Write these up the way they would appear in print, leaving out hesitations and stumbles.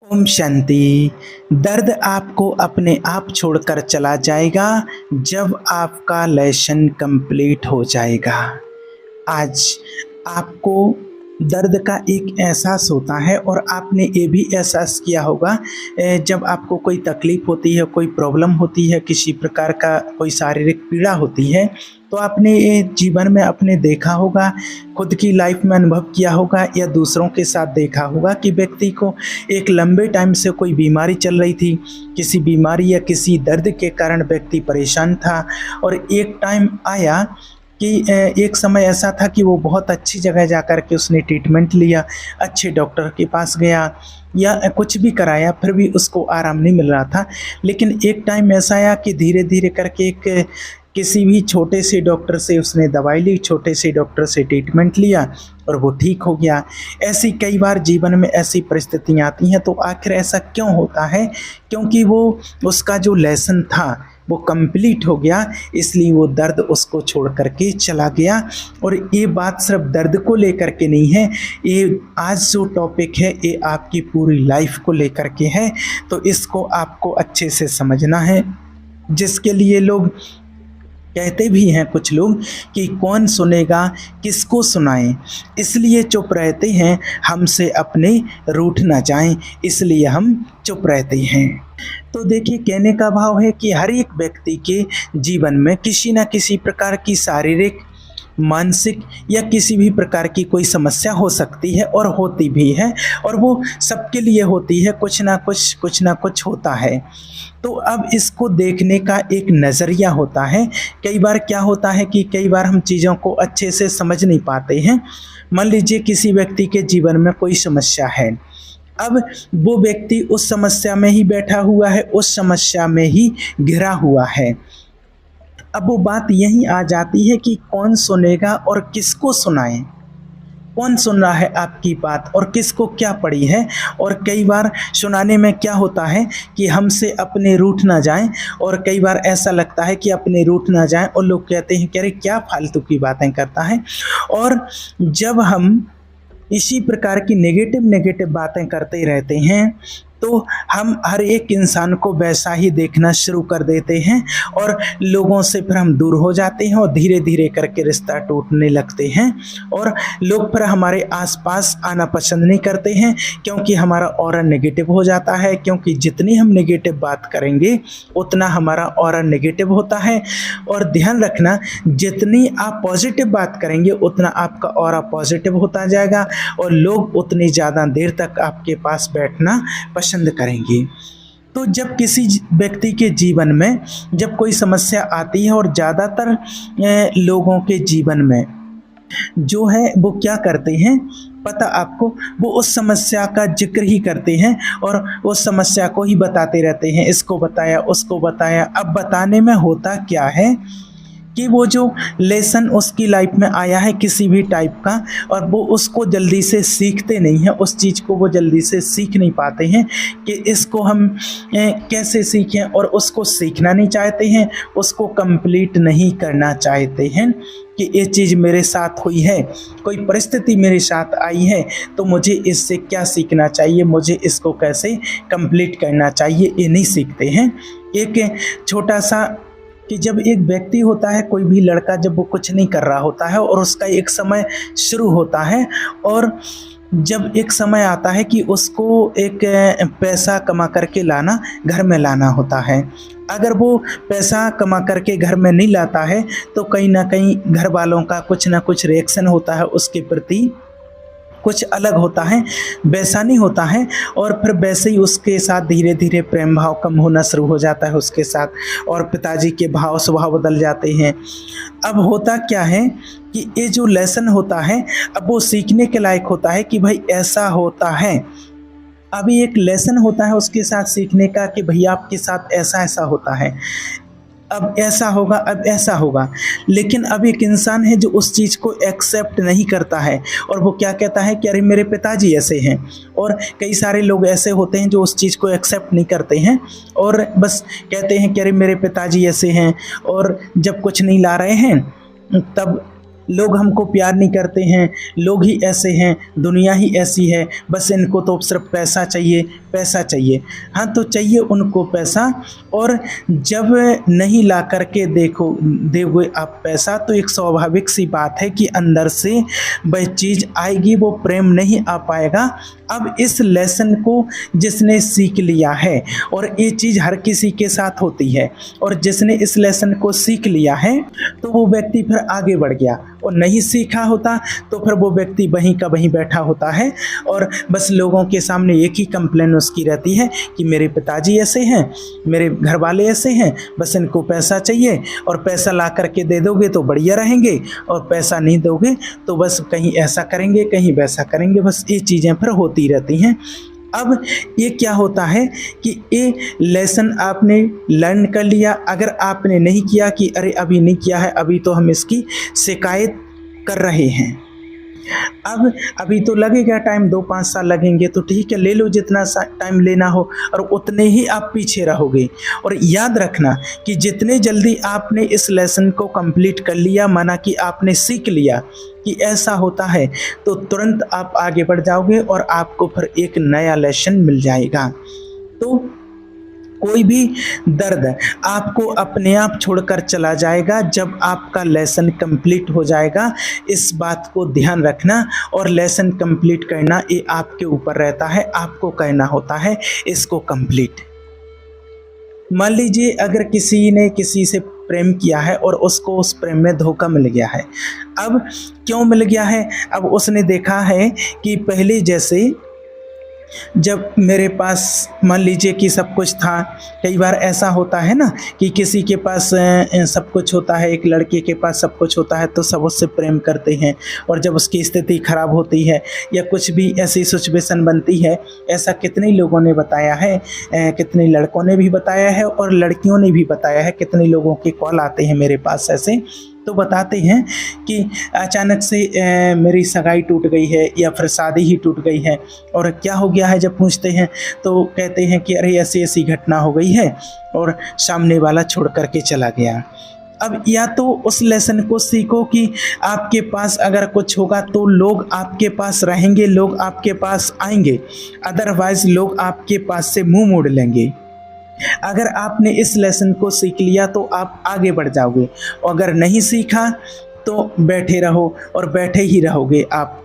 ओम शांति। दर्द आपको अपने आप छोड़कर चला जाएगा जब आपका लेसन कंप्लीट हो जाएगा। आज आपको दर्द का एक एहसास होता है और आपने ये भी एहसास किया होगा जब आपको कोई तकलीफ़ होती है, कोई प्रॉब्लम होती है, किसी प्रकार का कोई शारीरिक पीड़ा होती है, तो आपने ये जीवन में अपने देखा होगा, खुद की लाइफ में अनुभव किया होगा या दूसरों के साथ देखा होगा कि व्यक्ति को एक लंबे टाइम से कोई बीमारी चल रही थी, किसी बीमारी या किसी दर्द के कारण व्यक्ति परेशान था और एक टाइम आया कि एक समय ऐसा था कि वो बहुत अच्छी जगह जाकर के उसने ट्रीटमेंट लिया, अच्छे डॉक्टर के पास गया या कुछ भी कराया, फिर भी उसको आराम नहीं मिल रहा था। लेकिन एक टाइम ऐसा आया कि धीरे धीरे करके किसी भी छोटे से डॉक्टर से उसने दवाई ली, छोटे से डॉक्टर से ट्रीटमेंट लिया और वो ठीक हो गया। ऐसी कई बार जीवन में ऐसी परिस्थितियाँ आती हैं, तो आखिर ऐसा क्यों होता है? क्योंकि वो उसका जो लेसन था वो कंप्लीट हो गया, इसलिए वो दर्द उसको छोड़ करके चला गया। और ये बात सिर्फ दर्द को लेकर के नहीं है, ये आज जो टॉपिक है ये आपकी पूरी लाइफ को लेकर के है। तो इसको आपको अच्छे से समझना है, जिसके लिए लोग कहते भी हैं कुछ लोग कि कौन सुनेगा किसको सुनाएं, इसलिए चुप रहते हैं, हमसे अपने रूठ ना जाएं, इसलिए हम चुप रहते हैं। तो देखिए, कहने का भाव है कि हर एक व्यक्ति के जीवन में किसी न किसी प्रकार की शारीरिक, मानसिक या किसी भी प्रकार की कोई समस्या हो सकती है और होती भी है, और वो सबके लिए होती है, कुछ ना कुछ होता है। तो अब इसको देखने का एक नज़रिया होता है। कई बार क्या होता है कि कई बार हम चीज़ों को अच्छे से समझ नहीं पाते हैं। मान लीजिए किसी व्यक्ति के जीवन में कोई समस्या है, अब वो व्यक्ति उस समस्या में ही बैठा हुआ है, उस समस्या में ही घिरा हुआ है। अब वो बात यहीं आ जाती है कि कौन सुनेगा और किसको सुनाएं, कौन सुन रहा है आपकी बात और किसको क्या पड़ी है। और कई बार सुनाने में क्या होता है कि हमसे अपने रूठ ना जाएं, और कई बार ऐसा लगता है कि अपने रूठ ना जाएं और लोग कहते हैं कि अरे क्या फालतू की बातें करता है। और जब हम इसी प्रकार की नेगेटिव बातें करते रहते हैं तो हम हर एक इंसान को वैसा ही देखना शुरू कर देते हैं और लोगों से फिर हम दूर हो जाते हैं और धीरे धीरे करके रिश्ता टूटने लगते हैं और लोग फिर हमारे आसपास आना पसंद नहीं करते हैं, क्योंकि हमारा ऑरा नेगेटिव हो जाता है। क्योंकि जितनी हम नेगेटिव बात करेंगे उतना हमारा ऑरा नेगेटिव होता है। और ध्यान रखना, जितनी आप पॉजिटिव बात करेंगे उतना आपका ऑरा पॉजिटिव होता जाएगा और लोग उतनी ज़्यादा देर तक आपके पास बैठना पसंद करेंगे। तो जब किसी व्यक्ति के जीवन में जब कोई समस्या आती है, और ज़्यादातर लोगों के जीवन में जो है वो क्या करते हैं पता आपको, वो उस समस्या का जिक्र ही करते हैं और उस समस्या को ही बताते रहते हैं, इसको बताया उसको बताया। अब बताने में होता क्या है कि वो जो लेसन उसकी लाइफ में आया है किसी भी टाइप का, और वो उसको जल्दी से सीखते नहीं हैं, उस चीज़ को वो जल्दी से सीख नहीं पाते हैं कि इसको हम कैसे सीखें, और उसको सीखना नहीं चाहते हैं, उसको कंप्लीट नहीं करना चाहते हैं कि ये चीज़ मेरे साथ हुई है, कोई परिस्थिति मेरे साथ आई है, तो मुझे इससे क्या सीखना चाहिए, मुझे इसको कैसे कंप्लीट करना चाहिए, ये नहीं सीखते हैं। एक छोटा सा कि जब एक व्यक्ति होता है, कोई भी लड़का, जब वो कुछ नहीं कर रहा होता है और उसका एक समय शुरू होता है, और जब एक समय आता है कि उसको एक पैसा कमा करके लाना, घर में लाना होता है। अगर वो पैसा कमा करके घर में नहीं लाता है तो कहीं ना कहीं घर वालों का कुछ ना कुछ रिएक्शन होता है, उसके प्रति कुछ अलग होता है, वैसा नहीं होता है। और फिर वैसे ही उसके साथ धीरे धीरे प्रेम भाव कम होना शुरू हो जाता है उसके साथ, और पिताजी के भाव स्वभाव बदल जाते हैं। अब होता क्या है कि ये जो लेसन होता है, अब वो सीखने के लायक होता है कि भाई ऐसा होता है। अभी एक लेसन होता है उसके साथ सीखने का कि भैया आपके साथ ऐसा ऐसा होता है, अब ऐसा होगा, अब ऐसा होगा। लेकिन अब एक इंसान है जो उस चीज़ को एक्सेप्ट नहीं करता है, और वो क्या कहता है कि अरे मेरे पिताजी ऐसे हैं। और कई सारे लोग ऐसे होते हैं जो उस चीज़ को एक्सेप्ट नहीं करते हैं और बस कहते हैं कि अरे मेरे पिताजी ऐसे हैं, और जब कुछ नहीं ला रहे हैं तब लोग हमको प्यार नहीं करते हैं, लोग ही ऐसे हैं, दुनिया ही ऐसी है, बस इनको तो सिर्फ पैसा चाहिए, पैसा चाहिए। हाँ, तो चाहिए उनको पैसा, और जब नहीं ला करके दोगे आप पैसा, तो एक स्वाभाविक सी बात है कि अंदर से वह चीज़ आएगी, वो प्रेम नहीं आ पाएगा। अब इस लेसन को जिसने सीख लिया है, और ये चीज़ हर किसी के साथ होती है, और जिसने इस लेसन को सीख लिया है तो वो व्यक्ति फिर आगे बढ़ गया, और नहीं सीखा होता तो फिर वो व्यक्ति वहीं का वहीं बैठा होता है, और बस लोगों के सामने एक ही कंप्लेन उसकी रहती है कि मेरे पिताजी ऐसे हैं, मेरे घर वाले ऐसे हैं, बस इनको पैसा चाहिए, और पैसा ला करके दे दोगे तो बढ़िया रहेंगे, और पैसा नहीं दोगे तो बस कहीं ऐसा करेंगे, कहीं वैसा करेंगे, बस ये चीज़ें फिर होती रहती हैं। अब ये क्या होता है कि ये लेसन आपने लर्न कर लिया। अगर आपने नहीं किया कि अरे अभी नहीं किया है, अभी तो हम इसकी शिकायत कर रहे हैं, अब अभी तो लगेगा टाइम, 2-5 साल लगेंगे, तो ठीक है, ले लो जितना टाइम लेना हो, और उतने ही आप पीछे रहोगे। और याद रखना कि जितने जल्दी आपने इस लेसन को कंप्लीट कर लिया, माना कि आपने सीख लिया कि ऐसा होता है, तो तुरंत आप आगे बढ़ जाओगे और आपको फिर एक नया लेसन मिल जाएगा। तो कोई भी दर्द आपको अपने आप छोड़कर चला जाएगा जब आपका लेसन कंप्लीट हो जाएगा। इस बात को ध्यान रखना, और लेसन कंप्लीट करना ये आपके ऊपर रहता है, आपको करना होता है इसको कंप्लीट। मान लीजिए अगर किसी ने किसी से प्रेम किया है और उसको उस प्रेम में धोखा मिल गया है। अब क्यों मिल गया है? अब उसने देखा है कि पहले जैसे जब मेरे पास मान लीजिए कि सब कुछ था, कई बार ऐसा होता है ना कि किसी के पास सब कुछ होता है, एक लड़के के पास सब कुछ होता है तो सब उससे प्रेम करते हैं, और जब उसकी स्थिति खराब होती है या कुछ भी ऐसी सिचुएशन बनती है, ऐसा कितने लोगों ने बताया है, कितने लड़कों ने भी बताया है और लड़कियों ने भी बताया है, कितने लोगों के कॉल आते हैं मेरे पास ऐसे, तो बताते हैं कि अचानक से मेरी सगाई टूट गई है या फिर शादी ही टूट गई है, और क्या हो गया है जब पूछते हैं तो कहते हैं कि अरे ऐसी ऐसी घटना हो गई है और सामने वाला छोड़ करके चला गया। अब या तो उस लेसन को सीखो कि आपके पास अगर कुछ होगा तो लोग आपके पास रहेंगे, लोग आपके पास आएंगे, अदरवाइज लोग आपके पास से मुंह मोड़ लेंगे। अगर आपने इस लेसन को सीख लिया तो आप आगे बढ़ जाओगे, और अगर नहीं सीखा तो बैठे रहो और बैठे ही रहोगे आप।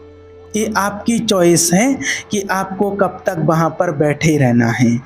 ये आपकी चॉइस है कि आपको कब तक वहाँ पर बैठे रहना है।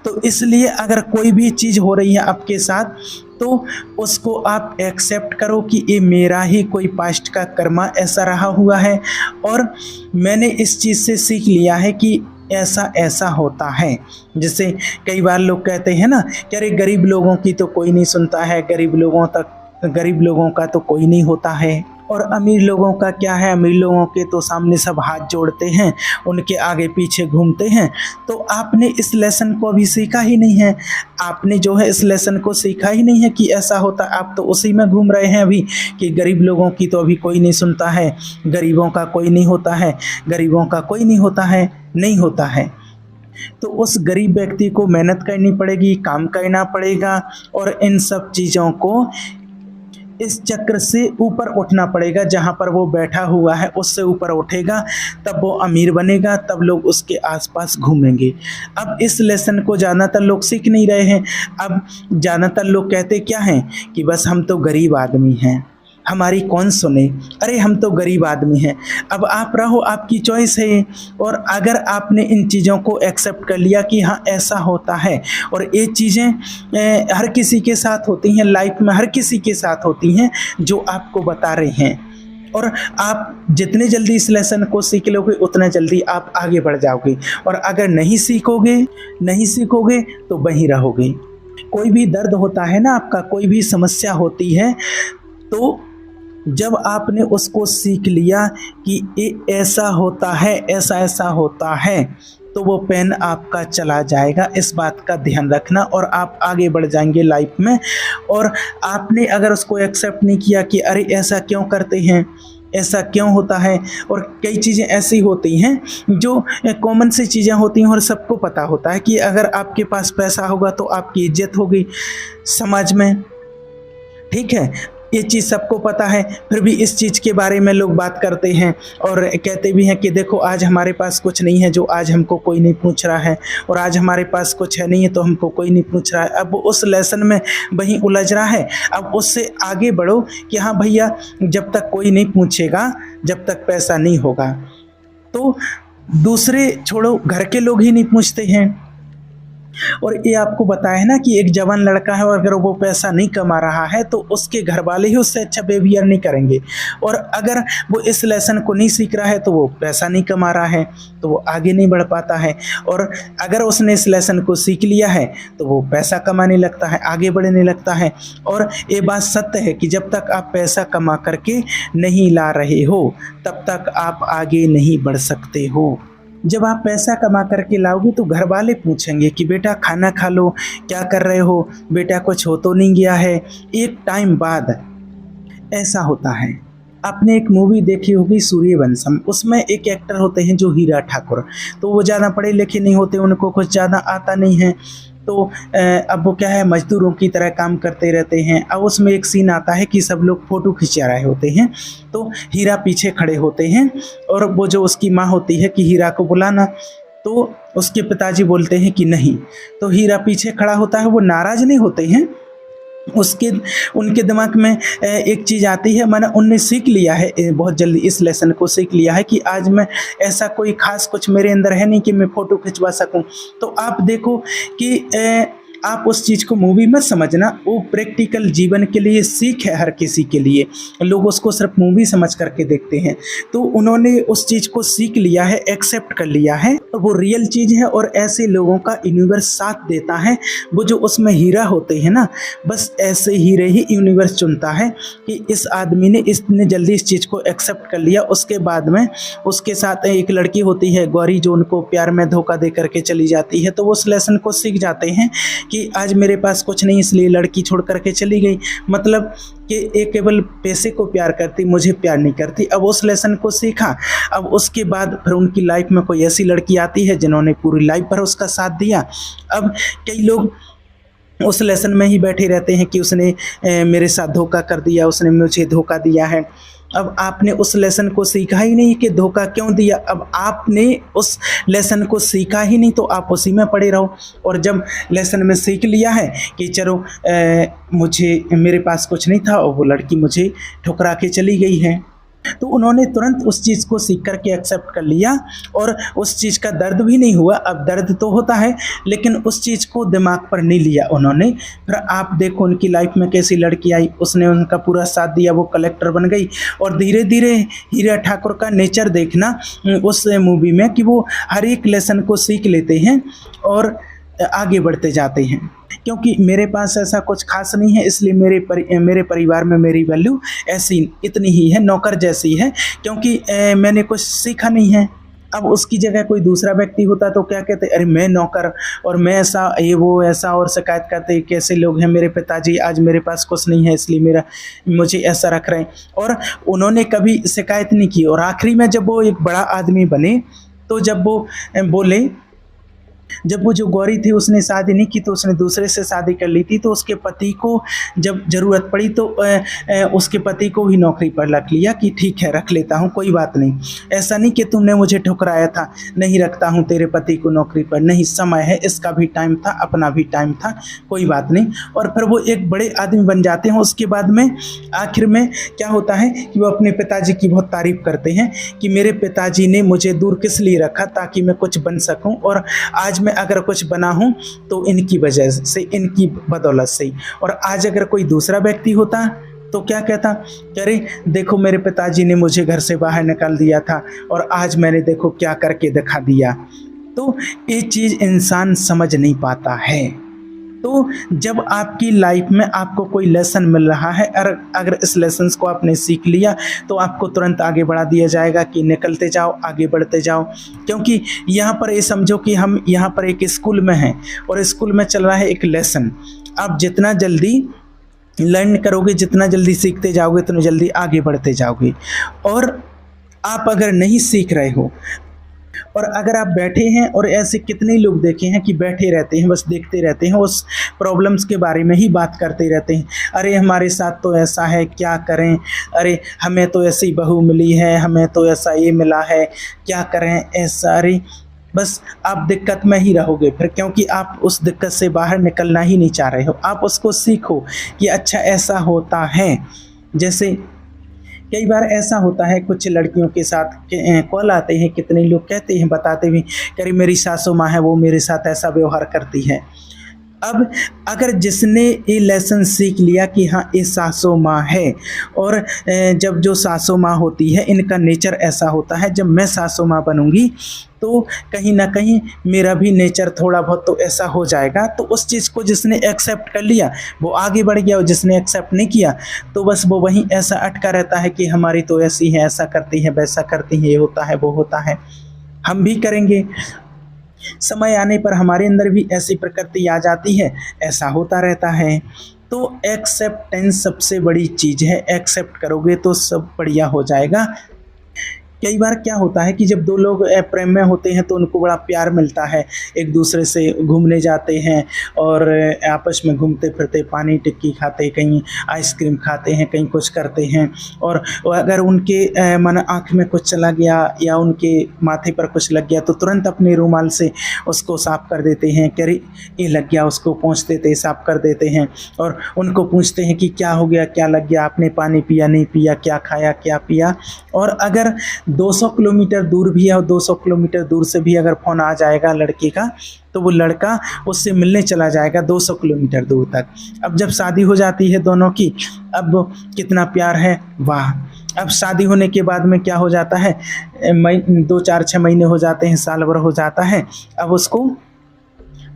तो इसलिए अगर कोई भी चीज़ हो रही है आपके साथ तो उसको आप एक्सेप्ट करो कि ये मेरा ही कोई पास्ट का कर्मा ऐसा रहा हुआ है, और मैंने इस चीज़ से सीख लिया है कि ऐसा ऐसा होता है। जैसे कई बार लोग कहते हैं ना कि अरे गरीब लोगों की तो कोई नहीं सुनता है, गरीब लोगों का तो कोई नहीं होता है, और अमीर लोगों का क्या है, अमीर लोगों के तो सामने सब हाथ जोड़ते हैं, उनके आगे पीछे घूमते हैं। तो आपने इस लेसन को अभी सीखा ही नहीं है, आपने जो है इस लेसन को सीखा ही नहीं है कि ऐसा होता, आप तो उसी में घूम रहे हैं अभी कि गरीब लोगों की तो अभी कोई नहीं सुनता है, गरीबों का कोई नहीं होता है, गरीबों का कोई नहीं होता है, नहीं होता है। तो उस गरीब व्यक्ति को मेहनत करनी पड़ेगी, काम करना पड़ेगा, और इन सब चीज़ों को इस चक्र से ऊपर उठना पड़ेगा। जहाँ पर वो बैठा हुआ है उससे ऊपर उठेगा, तब वो अमीर बनेगा, तब लोग उसके आसपास घूमेंगे। अब इस लेसन को ज़्यादातर लोग सीख नहीं रहे हैं। अब ज़्यादातर लोग कहते क्या हैं कि बस हम तो गरीब आदमी हैं, हमारी कौन सुने, अरे हम तो गरीब आदमी हैं। अब आप रहो, आपकी चॉइस है, और अगर आपने इन चीज़ों को एक्सेप्ट कर लिया कि हाँ ऐसा होता है, और ये चीज़ें हर किसी के साथ होती हैं, लाइफ में हर किसी के साथ होती हैं जो आपको बता रहे हैं, और आप जितने जल्दी इस लेसन को सीख लोगे उतना जल्दी आप आगे बढ़ जाओगे। और अगर नहीं सीखोगे तो वहीं रहोगे। कोई भी दर्द होता है ना आपका, कोई भी समस्या होती है, तो जब आपने उसको सीख लिया कि ये ऐसा होता है, ऐसा ऐसा होता है, तो वो पेन आपका चला जाएगा। इस बात का ध्यान रखना, और आप आगे बढ़ जाएंगे लाइफ में। और आपने अगर उसको एक्सेप्ट नहीं किया कि अरे ऐसा क्यों करते हैं, ऐसा क्यों होता है, और कई चीज़ें ऐसी होती हैं जो कॉमन सी चीज़ें होती हैं और सबको पता होता है कि अगर आपके पास पैसा होगा तो आपकी इज्जत होगी समाज में, ठीक है। ये चीज़ सबको पता है, फिर भी इस चीज़ के बारे में लोग बात करते हैं और कहते भी हैं कि देखो आज हमारे पास कुछ नहीं है जो आज हमको कोई नहीं पूछ रहा है, और आज हमारे पास कुछ है नहीं है तो हमको कोई नहीं पूछ रहा है। अब वो उस लेसन में वहीं उलझ रहा है। अब उससे आगे बढ़ो कि हाँ भैया, जब तक कोई नहीं पूछेगा, जब तक पैसा नहीं होगा, तो दूसरे छोड़ो, घर के लोग ही नहीं पूछते हैं। और ये आपको बताया है ना कि एक जवान लड़का है और अगर वो पैसा नहीं कमा रहा है तो उसके घर वाले ही उससे अच्छा बिहेवियर नहीं करेंगे, और अगर वो इस लेसन को नहीं सीख रहा है तो वो पैसा नहीं कमा रहा है तो वो आगे नहीं बढ़ पाता है, और अगर उसने इस लेसन को सीख लिया है तो वो पैसा कमाने लगता है, आगे बढ़ने लगता है। और ये बात सत्य है कि जब तक आप पैसा कमा करके नहीं ला रहे हो तब तक आप आगे नहीं बढ़ सकते हो। जब आप पैसा कमा करके लाओगे तो घर वाले पूछेंगे कि बेटा खाना खा लो, क्या कर रहे हो बेटा, कुछ हो तो नहीं गया है। एक टाइम बाद ऐसा होता है। आपने एक मूवी देखी होगी सूर्यवंशम, उसमें एक एक्टर होते हैं जो हीरा ठाकुर, तो वो ज़्यादा पढ़े लिखे नहीं होते, उनको कुछ ज़्यादा आता नहीं है, तो अब वो क्या है, मजदूरों की तरह काम करते रहते हैं। अब उसमें एक सीन आता है कि सब लोग फ़ोटो खिंचा रहे होते हैं, तो हीरा पीछे खड़े होते हैं और वो जो उसकी माँ होती है कि हीरा को बुलाना, तो उसके पिताजी बोलते हैं कि नहीं, तो हीरा पीछे खड़ा होता है। वो नाराज़ नहीं होते हैं, उनके दिमाग में एक चीज़ आती है, मैंने उनने सीख लिया है, बहुत जल्दी इस लेसन को सीख लिया है कि आज मैं ऐसा कोई ख़ास कुछ मेरे अंदर है नहीं कि मैं फ़ोटो खिंचवा सकूं। तो आप देखो कि आप उस चीज़ को मूवी मत समझना, वो प्रैक्टिकल जीवन के लिए सीख है हर किसी के लिए। लोग उसको सिर्फ मूवी समझ करके देखते हैं, तो उन्होंने उस चीज़ को सीख लिया है, एक्सेप्ट कर लिया है, वो रियल चीज़ है। और ऐसे लोगों का यूनिवर्स साथ देता है। वो जो उसमें हीरा होते हैं ना, बस ऐसे हीरे ही यूनिवर्स चुनता है कि इस आदमी ने इतने जल्दी इस चीज़ को एक्सेप्ट कर लिया। उसके बाद में उसके साथ एक लड़की होती है गौरी, जो उनको प्यार में धोखा दे करके चली जाती है, तो वो उस लेसन को सीख जाते हैं कि आज मेरे पास कुछ नहीं इसलिए लड़की छोड़ करके चली गई, मतलब कि ये केवल पैसे को प्यार करती, मुझे प्यार नहीं करती। अब उस लेसन को सीखा। अब उसके बाद फिर उनकी लाइफ में कोई ऐसी लड़की आती है जिन्होंने पूरी लाइफ भर उसका साथ दिया। अब कई लोग उस लेसन में ही बैठे रहते हैं कि उसने मेरे साथ धोखा कर दिया, उसने मुझे धोखा दिया है। अब आपने उस लेसन को सीखा ही नहीं कि धोखा क्यों दिया। अब आपने उस लेसन को सीखा ही नहीं तो आप उसी में पड़े रहो। और जब लेसन में सीख लिया है कि चलो मुझे मेरे पास कुछ नहीं था और वो लड़की मुझे ठुकरा के चली गई है, तो उन्होंने तुरंत उस चीज़ को सीख करके एक्सेप्ट कर लिया और उस चीज़ का दर्द भी नहीं हुआ। अब दर्द तो होता है लेकिन उस चीज़ को दिमाग पर नहीं लिया उन्होंने। फिर आप देखो उनकी लाइफ में कैसी लड़की आई, उसने उनका पूरा साथ दिया, वो कलेक्टर बन गई। और धीरे धीरे हीरा ठाकुर का नेचर देखना उस मूवी में कि वो हर एक लेसन को सीख लेते हैं और आगे बढ़ते जाते हैं। क्योंकि मेरे पास ऐसा कुछ खास नहीं है, इसलिए मेरे परिवार में मेरी वैल्यू ऐसी इतनी ही है, नौकर जैसी है, क्योंकि मैंने कुछ सीखा नहीं है। अब उसकी जगह कोई दूसरा व्यक्ति होता तो क्या कहते, अरे मैं नौकर और मैं ऐसा, ये वो ऐसा, और शिकायत करते कैसे लोग हैं, मेरे पिताजी आज मेरे पास कुछ नहीं है इसलिए मुझे ऐसा रख रहे हैं। और उन्होंने कभी शिकायत नहीं की। और आखिरी में जब वो एक बड़ा आदमी बने, तो जब वो बोले, जब वो जो गौरी थी उसने शादी नहीं की तो उसने दूसरे से शादी कर ली थी, तो उसके पति को जब ज़रूरत पड़ी तो उसके पति को भी नौकरी पर रख लिया कि ठीक है रख लेता हूँ, कोई बात नहीं। ऐसा नहीं कि तुमने मुझे ठुकराया था, नहीं रखता हूँ तेरे पति को नौकरी पर, नहीं, समय है, इसका भी टाइम था, अपना भी टाइम था, कोई बात नहीं। और फिर वो एक बड़े आदमी बन जाते हैं। उसके बाद में आखिर में क्या होता है कि वो अपने पिताजी की बहुत तारीफ़ करते हैं कि मेरे पिताजी ने मुझे दूर किस लिए रखा, ताकि मैं कुछ बन सकूँ, और आज मैं अगर कुछ बना हूं तो इनकी वजह से, इनकी बदौलत से। और आज अगर कोई दूसरा व्यक्ति होता तो क्या कहता, अरे देखो मेरे पिताजी ने मुझे घर से बाहर निकाल दिया था और आज मैंने देखो क्या करके दिखा दिया। तो ये चीज़ इंसान समझ नहीं पाता है। तो जब आपकी लाइफ में आपको कोई लेसन मिल रहा है, अगर इस लेसन को आपने सीख लिया तो आपको तुरंत आगे बढ़ा दिया जाएगा कि निकलते जाओ, आगे बढ़ते जाओ। क्योंकि यहाँ पर ये समझो कि हम यहाँ पर एक स्कूल में हैं और स्कूल में चल रहा है एक लेसन। आप जितना जल्दी लर्न करोगे, जितना जल्दी सीखते जाओगे, उतना जल्दी आगे बढ़ते जाओगे। और आप अगर नहीं सीख रहे हो और अगर आप बैठे हैं और ऐसे कितने लोग देखे हैं कि बैठे रहते हैं, बस देखते रहते हैं, उस प्रॉब्लम्स के बारे में ही बात करते रहते हैं। अरे हमारे साथ तो ऐसा है, क्या करें, अरे हमें तो ऐसी बहू मिली है, हमें तो ऐसा ये मिला है, क्या करें ऐसा। अरे बस आप दिक्कत में ही रहोगे फिर, क्योंकि आप उस दिक्कत से बाहर निकलना ही नहीं चाह रहे हो। आप उसको सीखो कि अच्छा ऐसा होता है। जैसे कई बार ऐसा होता है कुछ लड़कियों के साथ कॉल आते हैं, कितने लोग कहते हैं, बताते भी, कह मेरी सासू माँ है वो मेरे साथ ऐसा व्यवहार करती है। अब अगर जिसने ये लेसन सीख लिया कि हाँ ये सासू माँ है, और जब जो सासू माँ होती है इनका नेचर ऐसा होता है, जब मैं सासू माँ बनूंगी तो कहीं ना कहीं मेरा भी नेचर थोड़ा बहुत तो ऐसा हो जाएगा। तो उस चीज़ को जिसने एक्सेप्ट कर लिया वो आगे बढ़ गया, और जिसने एक्सेप्ट नहीं किया तो बस वो वहीं ऐसा अटका रहता है कि हमारी तो ऐसी है, ऐसा करती है, वैसा करती है, ये होता है, वो होता है, हम भी करेंगे। समय आने पर हमारे अंदर भी ऐसी प्रकृति आ जाती है, ऐसा होता रहता है। तो एक्सेप्टेंस सबसे बड़ी चीज़ है, एक्सेप्ट करोगे तो सब बढ़िया हो जाएगा। कई बार क्या होता है कि जब दो लोग प्रेम में होते हैं तो उनको बड़ा प्यार मिलता है, एक दूसरे से घूमने जाते हैं और आपस में घूमते फिरते पानी टिक्की खाते, कहीं आइसक्रीम खाते हैं, कहीं कुछ करते हैं। और अगर उनके मन आँख में कुछ चला गया या उनके माथे पर कुछ लग गया तो तुरंत अपने रुमाल से उसको साफ़ कर देते हैं, कह रही ये लग गया, उसको पोंछ देते, साफ़ कर देते हैं। और उनको पूछते हैं कि क्या हो गया, क्या लग गया, आपने पानी पिया नहीं पिया, क्या खाया क्या पिया। और अगर 200 किलोमीटर दूर भी है और 200 किलोमीटर दूर से भी अगर फ़ोन आ जाएगा लड़के का तो वो लड़का उससे मिलने चला जाएगा 200 किलोमीटर दूर तक। अब जब शादी हो जाती है दोनों की, अब कितना प्यार है, वाह। अब शादी होने के बाद में क्या हो जाता है, 2 4 6 महीने हो जाते हैं, साल भर हो जाता है। अब उसको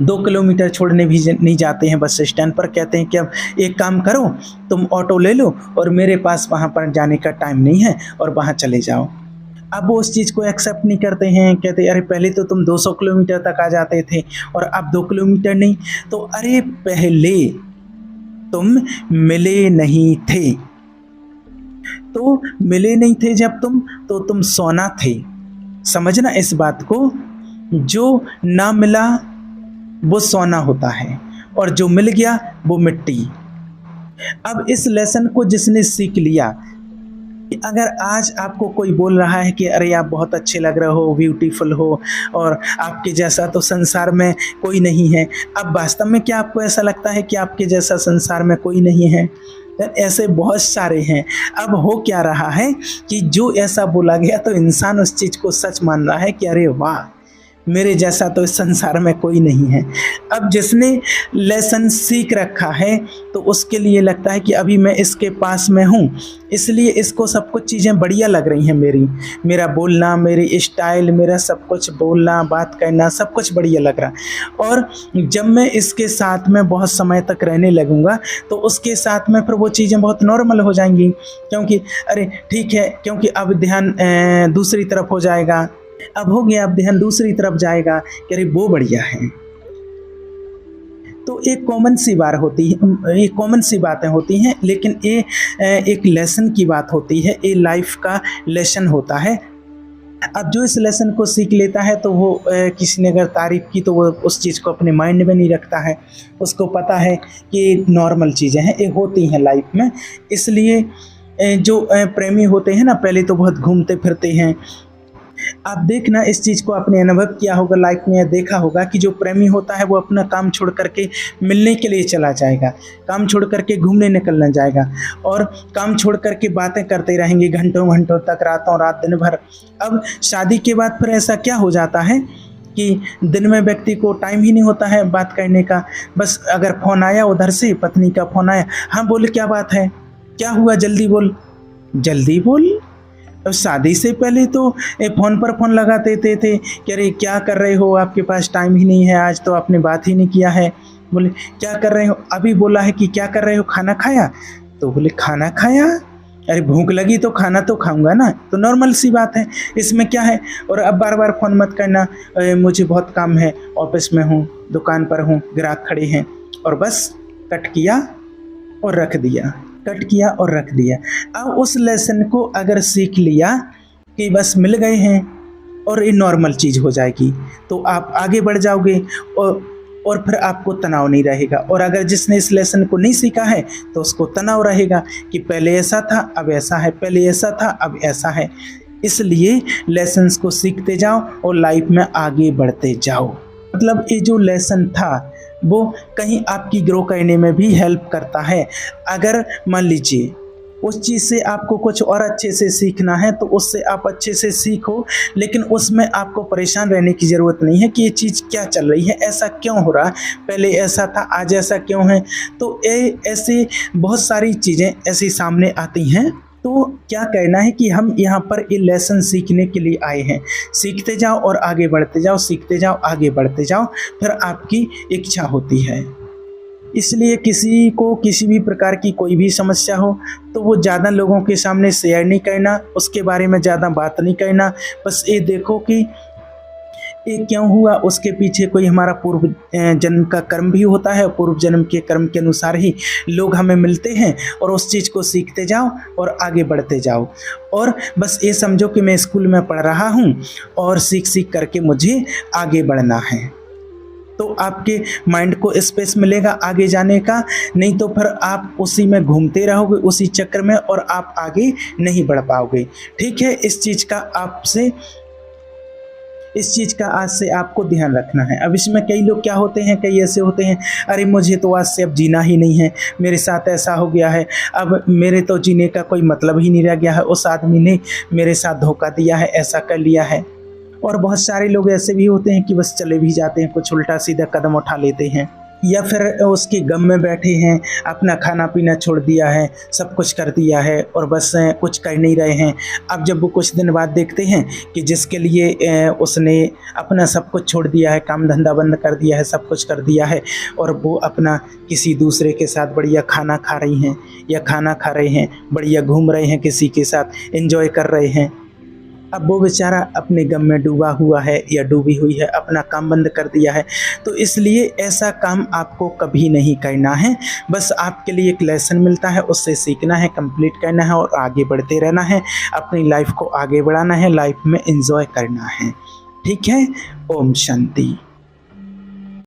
2 किलोमीटर छोड़ने भी नहीं जाते हैं बस स्टैंड पर, कहते हैं कि अब एक काम करो, तुम ऑटो ले लो और मेरे पास वहाँ पर जाने का टाइम नहीं है और वहाँ चले जाओ। अब वो उस चीज़ को एक्सेप्ट नहीं करते हैं, कहते अरे पहले तो तुम 200 किलोमीटर तक आ जाते थे और अब 2 किलोमीटर नहीं। तो अरे पहले तुम मिले नहीं थे, तो मिले नहीं थे जब तुम सोना थे। समझना इस बात को, जो ना मिला वो सोना होता है और जो मिल गया वो मिट्टी। अब इस लेसन को जिसने सीख लिया कि अगर आज आपको कोई बोल रहा है कि अरे आप बहुत अच्छे लग रहे हो, ब्यूटीफुल हो और आपके जैसा तो संसार में कोई नहीं है। अब वास्तव में क्या आपको ऐसा लगता है कि आपके जैसा संसार में कोई नहीं है? ऐसे बहुत सारे हैं। अब हो क्या रहा है कि जो ऐसा बोला गया तो इंसान उस चीज़ को सच मान रहा है कि अरे वाह, मेरे जैसा तो इस संसार में कोई नहीं है। अब जिसने लेसन सीख रखा है तो उसके लिए लगता है कि अभी मैं इसके पास में हूँ, इसलिए इसको सब कुछ चीज़ें बढ़िया लग रही हैं, मेरा बोलना, मेरी स्टाइल, मेरा सब कुछ बोलना, बात करना, सब कुछ बढ़िया लग रहा। और जब मैं इसके साथ में बहुत समय तक रहने लगूँगा तो उसके साथ में फिर वो चीज़ें बहुत नॉर्मल हो जाएंगी, क्योंकि अरे ठीक है, क्योंकि अब ध्यान दूसरी तरफ हो जाएगा। अब हो गया, अब ध्यान दूसरी तरफ जाएगा कि अरे वो बढ़िया है। तो एक कॉमन सी बात होती है, ये कॉमन सी बातें होती हैं, लेकिन ये एक लेसन की बात होती है, ये लाइफ का लेसन होता है। अब जो इस लेसन को सीख लेता है तो वो किसी ने अगर तारीफ़ की तो वो उस चीज़ को अपने माइंड में नहीं रखता है, उसको पता है कि नॉर्मल चीज़ें हैं, ये होती हैं लाइफ में। इसलिए जो प्रेमी होते हैं ना, पहले तो बहुत घूमते फिरते हैं। आप देखना, इस चीज़ को आपने अनुभव किया होगा लाइफ में, देखा होगा कि जो प्रेमी होता है वो अपना काम छोड़ करके मिलने के लिए चला जाएगा, काम छोड़ करके घूमने निकलना जाएगा और काम छोड़ करके बातें करते रहेंगे घंटों घंटों तक, रातों रात, दिन भर। अब शादी के बाद फिर ऐसा क्या हो जाता है कि दिन में व्यक्ति को टाइम ही नहीं होता है बात करने का। बस अगर फ़ोन आया उधर से, पत्नी का फ़ोन आया, हाँ बोले क्या बात है, क्या हुआ, जल्दी बोल, जल्दी बोल। अब शादी से पहले तो फ़ोन पर फ़ोन लगाते थे कि अरे क्या कर रहे हो, आपके पास टाइम ही नहीं है, आज तो आपने बात ही नहीं किया है। बोले क्या कर रहे हो, अभी बोला है कि क्या कर रहे हो, खाना खाया? तो बोले खाना खाया, अरे भूख लगी तो खाना तो खाऊंगा ना, तो नॉर्मल सी बात है, इसमें क्या है। और अब बार बार फ़ोन मत करना, मुझे बहुत काम है, ऑफिस में हूँ, दुकान पर हूँ, ग्राहक खड़े हैं, और बस कट किया और रख दिया, कट किया और रख दिया। अब उस लेसन को अगर सीख लिया कि बस मिल गए हैं और ये नॉर्मल चीज़ हो जाएगी, तो आप आगे बढ़ जाओगे और फिर आपको तनाव नहीं रहेगा। और अगर जिसने इस लेसन को नहीं सीखा है तो उसको तनाव रहेगा कि पहले ऐसा था अब ऐसा है, पहले ऐसा था अब ऐसा है। इसलिए लेसन्स को सीखते जाओ और लाइफ में आगे बढ़ते जाओ। मतलब ये जो लेसन था वो कहीं आपकी ग्रो करने में भी हेल्प करता है। अगर मान लीजिए उस चीज़ से आपको कुछ और अच्छे से सीखना है तो उससे आप अच्छे से सीखो, लेकिन उसमें आपको परेशान रहने की ज़रूरत नहीं है कि ये चीज़ क्या चल रही है, ऐसा क्यों हो रहा, पहले ऐसा था आज ऐसा क्यों है। तो ऐसे बहुत सारी चीज़ें ऐसी सामने आती हैं। तो क्या कहना है कि हम यहाँ पर ये लेसन सीखने के लिए आए हैं। सीखते जाओ और आगे बढ़ते जाओ, सीखते जाओ आगे बढ़ते जाओ, फिर आपकी इच्छा होती है। इसलिए किसी को किसी भी प्रकार की कोई भी समस्या हो तो वो ज़्यादा लोगों के सामने शेयर नहीं करना, उसके बारे में ज़्यादा बात नहीं करना। बस ये देखो कि ये क्यों हुआ, उसके पीछे कोई हमारा पूर्व जन्म का कर्म भी होता है। पूर्व जन्म के कर्म के अनुसार ही लोग हमें मिलते हैं और उस चीज़ को सीखते जाओ और आगे बढ़ते जाओ। और बस ये समझो कि मैं स्कूल में पढ़ रहा हूँ और सीख सीख करके मुझे आगे बढ़ना है, तो आपके माइंड को स्पेस मिलेगा आगे जाने का। नहीं तो फिर आप उसी में घूमते रहोगे, उसी चक्कर में, और आप आगे नहीं बढ़ पाओगे। ठीक है, इस चीज़ का आज से आपको ध्यान रखना है। अब इसमें कई लोग क्या होते हैं, कई ऐसे होते हैं, अरे मुझे तो आज से अब जीना ही नहीं है, मेरे साथ ऐसा हो गया है, अब मेरे तो जीने का कोई मतलब ही नहीं रह गया है, उस आदमी ने मेरे साथ धोखा दिया है, ऐसा कर लिया है। और बहुत सारे लोग ऐसे भी होते हैं कि बस चले भी जाते हैं, कुछ उल्टा सीधा कदम उठा लेते हैं, या फिर उसके गम में बैठे हैं, अपना खाना पीना छोड़ दिया है, सब कुछ कर दिया है और बस कुछ कर नहीं रहे हैं। अब जब वो कुछ दिन बाद देखते हैं कि जिसके लिए उसने अपना सब कुछ छोड़ दिया है, काम धंधा बंद कर दिया है, सब कुछ कर दिया है, और वो अपना किसी दूसरे के साथ बढ़िया खाना खा रही हैं या खाना खा रहे हैं, बढ़िया घूम रहे हैं, किसी के साथ एंजॉय कर रहे हैं, अब वो बेचारा अपने गम में डूबा हुआ है या डूबी हुई है, अपना काम बंद कर दिया है। तो इसलिए ऐसा काम आपको कभी नहीं करना है। बस आपके लिए एक लेसन मिलता है, उससे सीखना है, कंप्लीट करना है और आगे बढ़ते रहना है, अपनी लाइफ को आगे बढ़ाना है, लाइफ में एंजॉय करना है। ठीक है, ओम शांति।